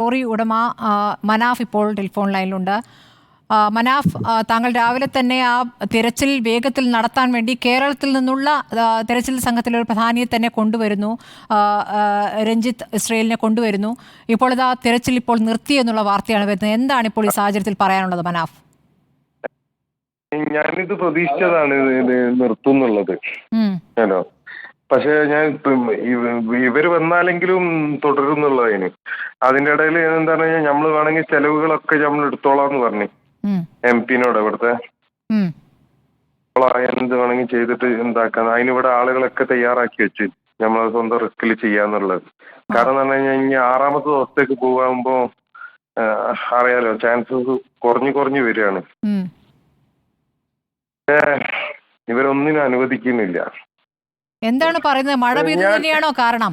Lorry ഉടമ മനാഫ് ഇപ്പോൾ telephone ലൈനിലുണ്ട്. Manaf, താങ്കൾ രാവിലെ തന്നെ ആ തിരച്ചിൽ വേഗത്തിൽ നടത്താൻ വേണ്ടി കേരളത്തിൽ നിന്നുള്ള തിരച്ചിൽ സംഘത്തിലെ ഒരു പ്രധാനിയെ തന്നെ കൊണ്ടുവരുന്നു, രഞ്ജിത്ത് ഇസ്രയേലിനെ കൊണ്ടുവരുന്നു. ഇപ്പോൾ ഇതാ തിരച്ചിൽ ഇപ്പോൾ നിർത്തി എന്നുള്ള വാർത്തയാണ് വരുന്നത്. എന്താണ് ഇപ്പോൾ ഈ സാഹചര്യത്തിൽ പറയാനുള്ളത് മനാഫ്? ഞാനിത് പ്രതീക്ഷിച്ചതാണ് നിർത്തുന്നുള്ളത്. ഹലോ, പക്ഷെ ഞാൻ ഇവര് വന്നാലെങ്കിലും തുടരുന്നുള്ളതിന് അതിന്റെ ഇടയിൽ എന്താണ് നമ്മൾ വേണമെങ്കിൽ ചെലവുകളൊക്കെ നമ്മൾ എടുത്തോളാന്ന് പറഞ്ഞു MP-നോട് ഇവിടുത്തെ എന്ത് വേണമെങ്കിൽ ചെയ്തിട്ട് എന്താക്കാൻ അതിനിവിടെ ആളുകളൊക്കെ തയ്യാറാക്കി വെച്ച് നമ്മൾ സ്വന്തം റിസ്കിൽ ചെയ്യാന്നുള്ളത്. കാരണം എന്ന് പറഞ്ഞു കഴിഞ്ഞാൽ 6ാമത്തെ ദിവസത്തേക്ക് പോകാകുമ്പോ അറിയാലോ, ചാൻസസ് കുറഞ്ഞു വരികയാണ്. ഇവരൊന്നിനും അനുവദിക്കുന്നില്ല. എന്താണ് പറയുന്നത്? മഴ പെയ്യുന്നത് തന്നെയാണോ കാരണം?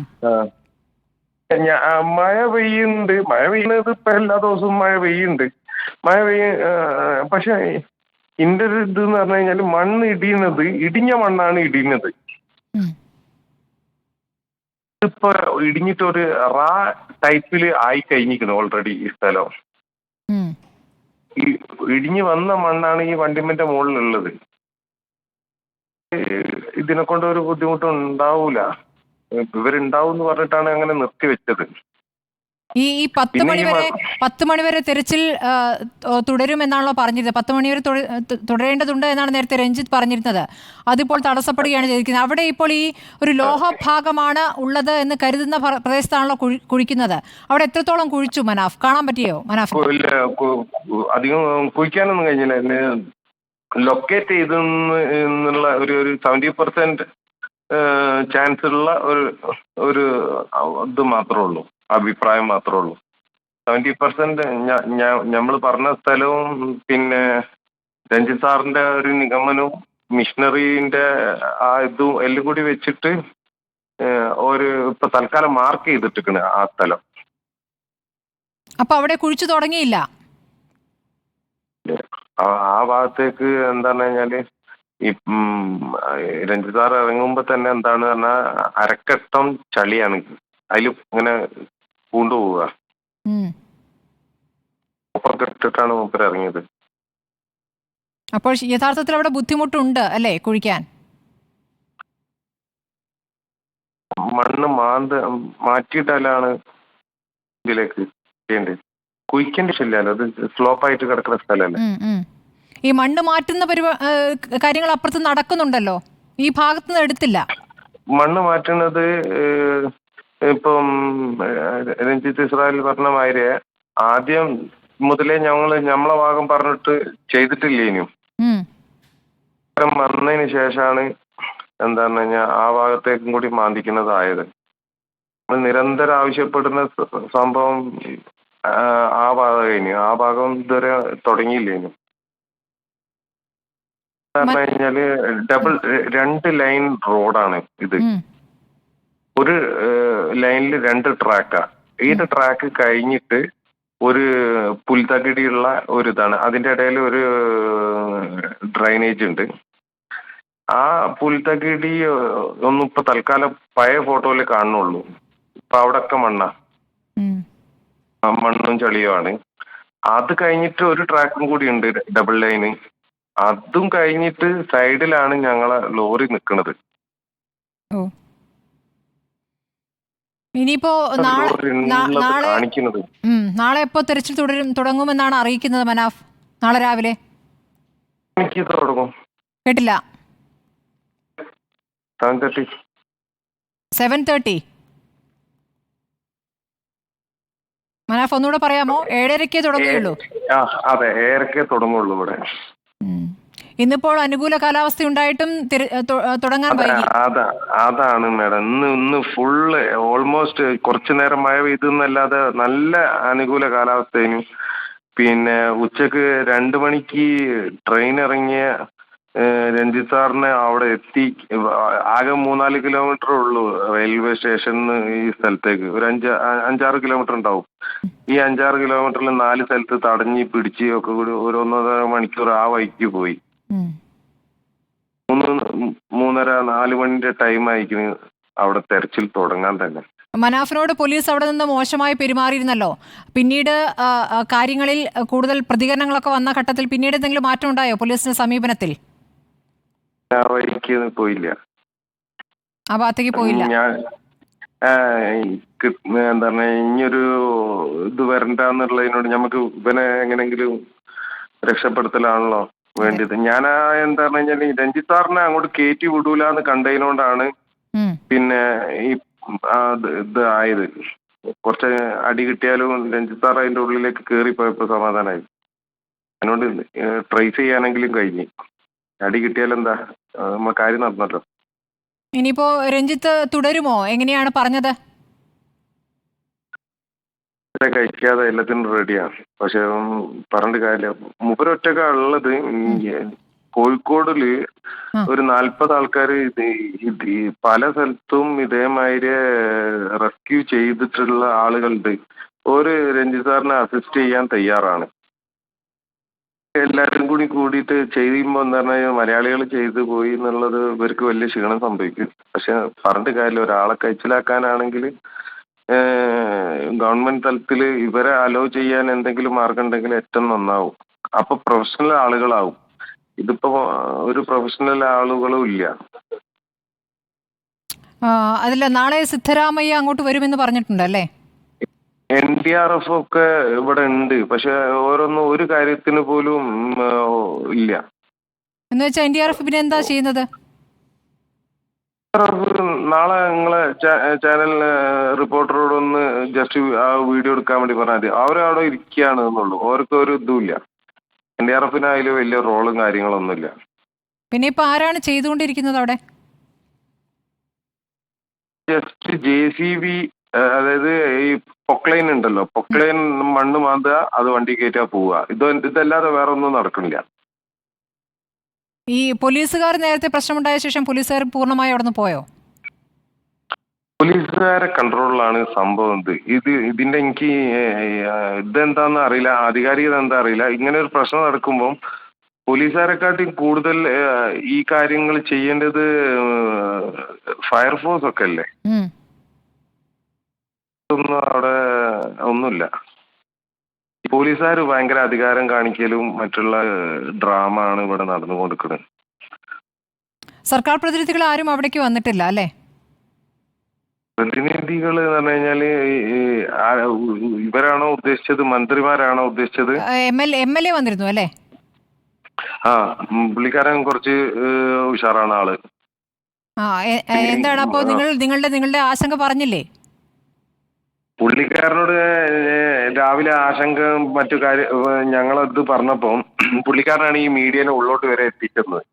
മഴ പെയ്യുന്നുണ്ട്. മഴ പെയ്യുന്നത് ഇപ്പൊ എല്ലാ ദിവസവും മഴ പെയ്യുന്നുണ്ട്. പക്ഷെ ഇതിന്റെ ഒരു ഇത് എന്ന് പറഞ്ഞു കഴിഞ്ഞാല് മണ്ണ് ഇടിഞ്ഞ മണ്ണാണ് ഇടിയുന്നത്. ഇപ്പൊ ഇടിഞ്ഞിട്ടൊരു റാ ടൈപ്പില് ആയി കഴിഞ്ഞിരിക്കുന്നു ഓൾറെഡി ഈ സ്ഥലം. ഈ ഇടിഞ്ഞു വന്ന മണ്ണാണ് ഈ വണ്ടിമന്റെ മുകളിലുള്ളത്. ഇതിനെ കൊണ്ട് ഒരു ബുദ്ധിമുട്ടും ഉണ്ടാവൂല. ഇവരുണ്ടാവും എന്ന് പറഞ്ഞിട്ടാണ് അങ്ങനെ നിർത്തിവെച്ചത്. ഈ 10 മണിവരെ തിരച്ചിൽ തുടരുമെന്നാണല്ലോ പറഞ്ഞിരുന്നത്. 10 മണിവരെ തുടരേണ്ടതുണ്ട് എന്നാണ് നേരത്തെ രഞ്ജിത്ത് പറഞ്ഞിരുന്നത്. അതിപ്പോൾ തടസ്സപ്പെടുകയാണ് ചെയ്തിരിക്കുന്നത്. അവിടെ ഇപ്പോൾ ഈ ഒരു ലോഹഭാഗമാണ് ഉള്ളത് എന്ന് കരുതുന്ന പ്രദേശത്താണല്ലോ കുഴിക്കുന്നത്. അവിടെ എത്രത്തോളം കുഴിച്ചു മനാഫ്? കാണാൻ പറ്റിയോ മനാഫ്? അധികം കുഴിക്കാനൊന്നും കഴിഞ്ഞില്ല. ലൊക്കേറ്റ് ചെയ്തെന്നുള്ള ഒരു 70% ചാൻസ് ഉള്ള ഒരു ഇത് മാത്രമേ ഉള്ളൂ, അഭിപ്രായം മാത്രമേ ഉള്ളൂ. 70% നമ്മൾ പറഞ്ഞ സ്ഥലവും പിന്നെ രഞ്ജിത്ത് സാറിന്റെ ഒരു നിഗമനവും മിഷനറിന്റെ ആ ഇതും എല്ലാം കൂടി വെച്ചിട്ട് ഇപ്പൊ തൽക്കാലം മാർക്ക് ചെയ്തിട്ടിരിക്കണ് ആ സ്ഥലം. അപ്പൊ അവിടെ കുഴിച്ചു തുടങ്ങിയില്ല. ആ ഭാഗത്തേക്ക് എന്താന്ന് കഴിഞ്ഞാല് ഈ രഞ്ജിത്ത് സാർ ഇറങ്ങുമ്പോ തന്നെ എന്താണ് പറഞ്ഞാൽ അരക്കട്ടം ചളിയാണ് അതിൽ ഇങ്ങനെ കൊണ്ടുപോവുക. ഇട്ടിട്ടാണ് മൂപ്പർ ഇറങ്ങിയത്. അപ്പോൾ യഥാർത്ഥത്തിൽ അവിടെ ബുദ്ധിമുട്ടുണ്ട് അല്ലേ കുഴിക്കാൻ? മണ്ണ് മാറ്റിയിട്ടാലാണ് ഇതിലേക്ക് ചെയ്യേണ്ടത്. കുഴിക്കേണ്ട ശല്യമല്ലോ, അത് സ്ലോപ്പായിട്ട് കിടക്കുന്ന സ്ഥലമല്ലേ. ഈ മണ്ണ് മാറ്റുന്ന കാര്യങ്ങൾ അപ്പുറത്ത് നടക്കുന്നുണ്ടല്ലോ, ഈ ഭാഗത്തുനിന്ന് എടുത്തില്ല. മണ്ണ് മാറ്റുന്നത് ഇപ്പം രഞ്ജിത്ത് ഇസ്രായേൽ പറഞ്ഞ മാതിരി ആദ്യം മുതലേ നമ്മളെ ഭാഗം പറഞ്ഞിട്ട് ചെയ്തിട്ടില്ലേനും. വന്നതിന് ശേഷമാണ് എന്താന്ന് കഴിഞ്ഞാൽ ആ ഭാഗത്തേക്കും കൂടി മാന്തിക്കുന്നതായത്. നിരന്തരം ആവശ്യപ്പെടുന്ന സംഭവം ആ ഭാഗം ഇതുവരെ തുടങ്ങിയില്ലേനും. പറഞ്ഞു കഴിഞ്ഞാല് 2 ലൈൻ റോഡാണ് ഇത്. ഒരു ലൈനിൽ 2 ട്രാക്കാ. ഈ ട്രാക്ക് കഴിഞ്ഞിട്ട് ഒരു പുൽത്തകിടിയുള്ള ഒരു ഇതാണ്. അതിന്റെ ഇടയിൽ ഒരു ഡ്രൈനേജ് ഉണ്ട്. ആ പുൽത്തകിടി ഒന്നും ഇപ്പൊ തൽക്കാലം പഴയ ഫോട്ടോയിൽ കാണുന്നുള്ളൂ. ഇപ്പൊ അവിടൊക്കെ മണ്ണും ചളിയുമാണ്. അത് കഴിഞ്ഞിട്ട് ഒരു ട്രാക്കും കൂടി ഉണ്ട്, ഡബിൾ ലൈന്. അതും കഴിഞ്ഞിട്ട് സൈഡിലാണ് ഞങ്ങളെ ലോറി നിൽക്കുന്നത്. ഇനിയിപ്പോ നാളെ എപ്പോ തെരച്ചിൽ തുടങ്ങുമെന്നാണ് അറിയിക്കുന്നത് മനാഫ്? നാളെ രാവിലെ തുടങ്ങും. കേട്ടില്ല. 7:30. 7:30. മനാഫ് ഒന്നുകൂടെ പറയാമോ? 7:30 തുടങ്ങുകയുള്ളൂ? അതെ, 7:30 തുടങ്ങുള്ളൂ ഇവിടെ. ഇന്നിപ്പോൾ അനുകൂല കാലാവസ്ഥ ഉണ്ടായിട്ടും തുടങ്ങാൻ വൈകി. അതാണ് മേഡം. ഇന്ന് ഫുള്ള് ഓൾമോസ്റ്റ് കുറച്ചു നേരം മഴ പെയ്തെന്നല്ലാതെ നല്ല അനുകൂല കാലാവസ്ഥയും. പിന്നെ ഉച്ചക്ക് 2 മണിക്ക് ട്രെയിൻ ഇറങ്ങിയ രഞ്ജിത്ത് സാറിനെ അവിടെ എത്തി. ആകെ 3-4 കിലോമീറ്റർ ഉള്ളൂ റെയിൽവേ സ്റ്റേഷനിൽ ഈ സ്ഥലത്തേക്ക്. ഒരു 5-6 കിലോമീറ്റർ ഉണ്ടാവും. ഈ 5-6 കിലോമീറ്ററിൽ 4 സ്ഥലത്ത് തടഞ്ഞി പിടിച്ച് ഒക്കെ കൂടി 1-1.5 മണിക്കൂർ ആ വഴിക്ക് പോയി. 3-3:30-4 മണിന്റെ ടൈം ആയിരിക്കും അവിടെ തെരച്ചിൽ തുടങ്ങാൻ തന്നെ. മനാഫിനോട് പോലീസ് അവിടെ നിന്ന് മോശമായി പെരുമാറിയിരുന്നല്ലോ. പിന്നീട് കാര്യങ്ങളിൽ കൂടുതൽ പ്രതികരണങ്ങളൊക്കെ വന്ന ഘട്ടത്തിൽ പിന്നീട് എന്തെങ്കിലും മാറ്റം ഉണ്ടായോ പോലീസിന്റെ സമീപനത്തിൽ? ആ വഴിക്ക് പോയില്ല, ആ ഭാഗത്തേക്ക് പോയില്ല. ഞാൻ എന്താ പറഞ്ഞ ഇനിയൊരു ഇത് വരണ്ടെന്നുള്ളതിനോട് നമുക്ക് ഇവനെ എങ്ങനെങ്കിലും രക്ഷപ്പെടുത്തലാണല്ലോ വേണ്ടത്. ഞാൻ എന്താ പറഞ്ഞു കഴിഞ്ഞാൽ രഞ്ജിത്ത് സാറിനെ അങ്ങോട്ട് കയറ്റി വിടൂലെന്ന് കണ്ടതിനോണ്ടാണ് പിന്നെ ഈ ഇത് ആയത്. കുറച്ച് അടി കിട്ടിയാലും രഞ്ജിത്ത് സാർ അതിന്റെ ഉള്ളിലേക്ക് കയറിപ്പോയപ്പോ സമാധാനമായി. അതിനോട് ട്രേസ് ചെയ്യാനെങ്കിലും കഴിഞ്ഞ്. അടി കിട്ടിയാലെന്താ, നമ്മ കാര്യം നടന്നല്ലോ. ഇനിയിപ്പോ രഞ്ജിത്ത് തുടരുമോ? എങ്ങനെയാണ് പറഞ്ഞത്? കഴിക്കാതെ എല്ലാത്തിനും റെഡിയാണ്. പക്ഷെ പറഞ്ഞിട്ട് കാര്യമില്ല, മൂപ്പരൊറ്റക്കാ ഉള്ളത്. കോഴിക്കോടില് ഒരു 40 ആൾക്കാർ പല സ്ഥലത്തും ഇതേമാതിരി റെസ്ക്യൂ ചെയ്തിട്ടുള്ള ആളുകളുണ്ട്. ഒരു രഞ്ജിത്ത് സാറിനെ അസിസ്റ്റ് ചെയ്യാൻ തയ്യാറാണ്. എല്ലാവരും കൂടിയിട്ട് ചെയ്യുമ്പോൾ എന്താ പറഞ്ഞാൽ മലയാളികൾ ചെയ്തു പോയി എന്നുള്ളത് ഇവർക്ക് വലിയ ക്ഷീണം സംഭവിക്കും. പക്ഷെ പറഞ്ഞിട്ട് കാര്യമില്ല, ഒരാളെ കഴിച്ചിലാക്കാനാണെങ്കിൽ ഗവൺമെന്റ് തലത്തിൽ ഇവരെ അലോ ചെയ്യാൻ എന്തെങ്കിലും മാർഗം ഉണ്ടെങ്കിൽ ഏറ്റവും നന്നാവും. അപ്പൊ പ്രൊഫഷണൽ ആളുകളാവും. ഇതിപ്പോ ഒരു പ്രൊഫഷണൽ ആളുകളും ഇല്ല. അതില്ല, നാളെ സിദ്ധരാമയ്യ അങ്ങോട്ട് വരുമെന്ന് പറഞ്ഞിട്ടുണ്ടല്ലേ? NDRF ഒക്കെ ഇവിടെ ഉണ്ട്, പക്ഷെ ഓരോന്നും ഒരു കാര്യത്തിന് പോലും ഇല്ല. എന്ന് വെച്ചാൽ NDRF പിന്നെ എന്താ ചെയ്യുന്നത്? നാളെ നിങ്ങളെ ചാനലിന് റിപ്പോർട്ടറോടൊന്ന് ജസ്റ്റ് ആ വീഡിയോ എടുക്കാൻ വേണ്ടി പറഞ്ഞാൽ മതി. അവരവിടെ ഇരിക്കുകയാണ് എന്നുള്ളൂ, അവർക്ക് ഒരു ഇതുമില്ല. NDRFന് അതിൽ വലിയ റോളും കാര്യങ്ങളൊന്നുമില്ല. പിന്നെ ഇപ്പൊ ആരാണ് ചെയ്തുകൊണ്ടിരിക്കുന്നത് അവിടെ? ജസ്റ്റ് JCB, അതായത് ഈ പൊക്ലൈൻ ഉണ്ടല്ലോ, പൊക്ലൈൻ മണ്ണ് മാന്തുക, അത് വണ്ടി കയറ്റാ പോവുക. ഇതല്ലാതെ വേറെ ഒന്നും നടക്കണില്ല. ഈ പോലീസുകാർ നേരത്തെ പ്രശ്നമുണ്ടായ ശേഷം പോലീസുകാർ പൂർണ്ണമായി അവിടെ നിന്ന് പോയോ? പോലീസുകാരെ കൺട്രോളിലാണ് സംഭവം. ഇതിന്റെ എനിക്ക് ഇതെന്താന്ന് അറിയില്ല, ആധികാരികത എന്താ അറിയില്ല. ഇങ്ങനെ ഒരു പ്രശ്നം നടക്കുമ്പോൾ പോലീസുകാരെക്കാട്ടി കൂടുതൽ ഈ കാര്യങ്ങൾ ചെയ്യേണ്ടത് ഫയർഫോഴ്സ് ഒക്കെ അല്ലേ. ഒന്നും അവിടെ ഒന്നുമില്ല. പോലീസുകാർ ഭയങ്കര അധികാരം കാണിക്കലും മറ്റുള്ള ഡ്രാമ ആണ് ഇവിടെ നടന്നുകൊടുക്കുന്നത്. സർക്കാർ പ്രതിനിധികൾ ആരും അവിടേക്ക് വന്നിട്ടില്ല അല്ലേ? പ്രതിനിധികൾ എന്ന് പറഞ്ഞു കഴിഞ്ഞാല് ഇവരാണോ ഉദ്ദേശിച്ചത്, മന്ത്രിമാരാണോ ഉദ്ദേശിച്ചത്? MLA വന്നിരുന്നു അല്ലേ? ആ, പുള്ളിക്കാരൻ കുറച്ച് ഉഷാറാണ് ആള്. എന്താണ് അപ്പോ നിങ്ങളുടെ ആശങ്ക പറഞ്ഞില്ലേ? പുള്ളിക്കാരനോട് രാവിലെ ആശങ്ക മറ്റു കാര്യം ഞങ്ങളത് പറഞ്ഞപ്പോ പുള്ളിക്കാരനാണ് ഈ മീഡിയനെ ഉള്ളോട്ട് വരെ എത്തിക്കുന്നത്.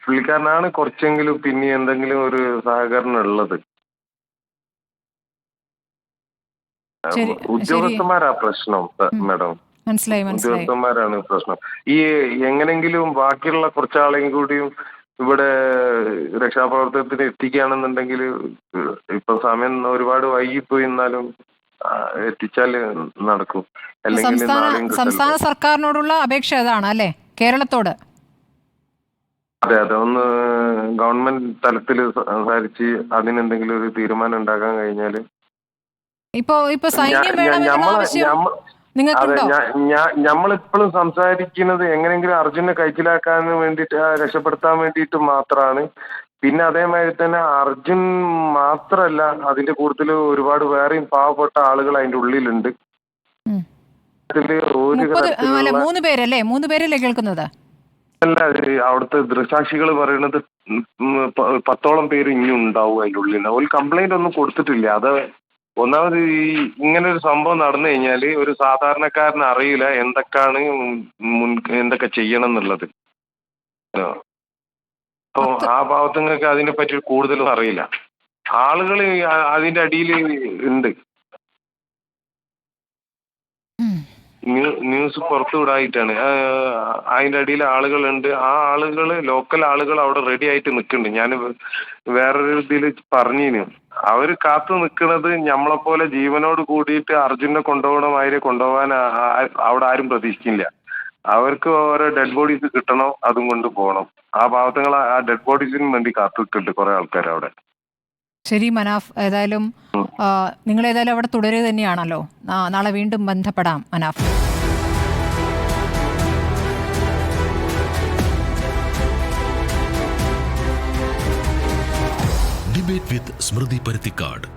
പുള്ളിക്കാരനാണ് കുറച്ചെങ്കിലും പിന്നെ എന്തെങ്കിലും ഒരു സഹകരണം ഉള്ളത്. ഉദ്യോഗസ്ഥന്മാരാ പ്രശ്നം മാഡം, ഉദ്യോഗസ്ഥന്മാരാണ് പ്രശ്നം. ഈ എങ്ങനെങ്കിലും ബാക്കിയുള്ള കുറച്ചാളെയും കൂടിയും ഇവിടെ രക്ഷാപ്രവർത്തനത്തിന് എത്തിക്കുകയാണെന്നുണ്ടെങ്കിൽ, ഇപ്പൊ സമയം ഒരുപാട് വൈകിപ്പോയി എന്നാലും എത്തിച്ചാൽ നടക്കും. അല്ലെങ്കിൽ സംസ്ഥാന സർക്കാരിനോടുള്ള അപേക്ഷ അതാണ് അല്ലേ, കേരളത്തോട്? അതെ, ഒന്ന് ഗവൺമെന്റ് തലത്തിൽ സംസാരിച്ച് അതിനെന്തെങ്കിലും ഒരു തീരുമാനം ഉണ്ടാക്കാൻ കഴിഞ്ഞാല്. ഇപ്പൊ സൈന്യം വേണമെന്നുള്ള ആവശ്യം നിങ്ങൾക്കുണ്ടോ? നമ്മളിപ്പോഴും സംസാരിക്കുന്നത് എങ്ങനെയെങ്കിലും അർജുനെ കൈക്കലാക്കാൻ വേണ്ടിയിട്ട്, രക്ഷപ്പെടുത്താൻ വേണ്ടിയിട്ട് മാത്രമാണ്. പിന്നെ അതേമാതിരി തന്നെ അർജുൻ മാത്രല്ല, അതിന്റെ കൂടുതൽ ഒരുപാട് വേറെയും പാവപ്പെട്ട ആളുകൾ അതിന്റെ ഉള്ളിലുണ്ട്. മൂന്ന് പേരല്ലേ കേൾക്കുന്നത്? അല്ല, അവിടുത്തെ ദൃക്സാക്ഷികൾ പറയുന്നത് 10ഓളം പേര് ഇനിയും ഉണ്ടാവും അതിന്റെ ഉള്ളിൽ. ഒരു കംപ്ലൈന്റ് ഒന്നും കൊടുത്തിട്ടില്ല. അത് ഒന്നാമത് ഈ ഇങ്ങനെ ഒരു സംഭവം നടന്നു കഴിഞ്ഞാല് ഒരു സാധാരണക്കാരന് അറിയില്ല എന്തൊക്കെയാണ് എന്തൊക്കെ ചെയ്യണം എന്നുള്ളത്. അപ്പൊ ആ ഭാഗത്തുങ്ങൾക്ക് അതിനെ പറ്റി കൂടുതലും അറിയില്ല. ആളുകൾ അതിന്റെ അടിയിൽ ഉണ്ട്. ന്യൂസ് പുറത്തു വിടായിട്ടാണ്. അതിന്റെ അടിയിൽ ആളുകളുണ്ട്. ആ ആളുകൾ, ലോക്കൽ ആളുകൾ അവിടെ റെഡി ആയിട്ട് നിൽക്കുന്നുണ്ട്. ഞാൻ വേറൊരു ഇതിൽ പറഞ്ഞിന്, അവര് കാത്തു നിൽക്കുന്നത് നമ്മളെപ്പോലെ ജീവനോട് കൂടിയിട്ട് അർജുനെ കൊണ്ടുപോകണമാതിരി കൊണ്ടുപോകാൻ അവിടെ ആരും പ്രതീക്ഷിക്കില്ല. അവർക്ക് ഓരോ ഡെഡ് ബോഡീസ് കിട്ടണം, അതും കൊണ്ട് പോകണം. ആ പാവത്തങ്ങൾ ആ ഡെഡ് ബോഡീസിന് വേണ്ടി കാത്തിട്ടുണ്ട് കുറെ ആൾക്കാർ അവിടെ. ശരി മനാഫ്, ഏതായാലും നിങ്ങൾ ഏതായാലും അവിടെ തുടരുക തന്നെയാണല്ലോ. നാളെ വീണ്ടും ബന്ധപ്പെടാം മനാഫ്. ഡിബേറ്റ് വിത്ത് സ്മൃതി പരുത്തിക്കാട്.